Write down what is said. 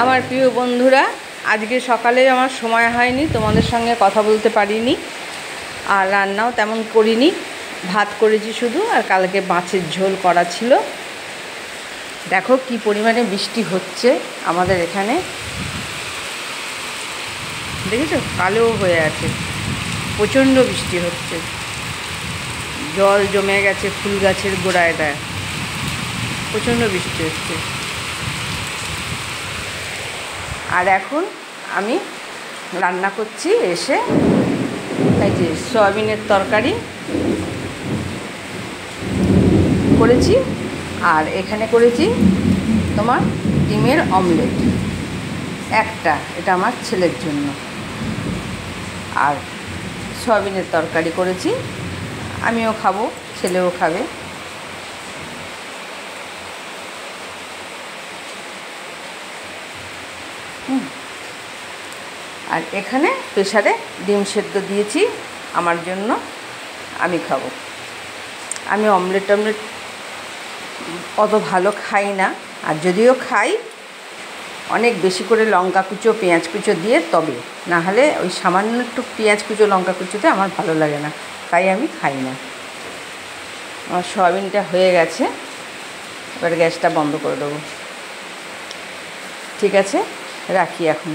আমার প্রিয় বন্ধুরা, আজকে সকালে আমার সময় হয়নি, তোমাদের সঙ্গে কথা বলতে পারিনি, আর রান্নাও তেমন করিনি। ভাত করেছি শুধু, আর কালকে মাছের ঝোল করা ছিল। দেখো কি পরিমাণে বৃষ্টি হচ্ছে আমাদের এখানে, দেখেছো? কালো হয়ে আছে, প্রচণ্ড বৃষ্টি হচ্ছে, জল জমে গেছে ফুল গাছের গোড়ায়, প্রচণ্ড বৃষ্টি হচ্ছে। আর এখন আমি রান্না করছি, এসে এই যে সয়াবিনের তরকারি করেছি, আর এখানে করেছি তোমার ডিমের অমলেট একটা, এটা আমার ছেলের জন্য। আর সয়াবিনের তরকারি করেছি, আমিও খাবো, ছেলেও খাবে। আর এখানে প্রেসারে ডিম সেদ্ধ দিয়েছি আমার জন্য, আমি খাবো। আমি অমলেট অত ভালো খাই না, আর যদিও খাই অনেক বেশি করে লঙ্কা কুচো পেঁয়াজ কুচো দিয়ে, তবে না হলে ওই সামান্য একটু পেঁয়াজ কুচো লঙ্কা কুচোতে আমার ভালো লাগে না, তাই আমি খাই না। আমার সয়াবিনটা হয়ে গেছে, এবার গ্যাসটা বন্ধ করে দেবো। ঠিক আছে, রাখি এখন।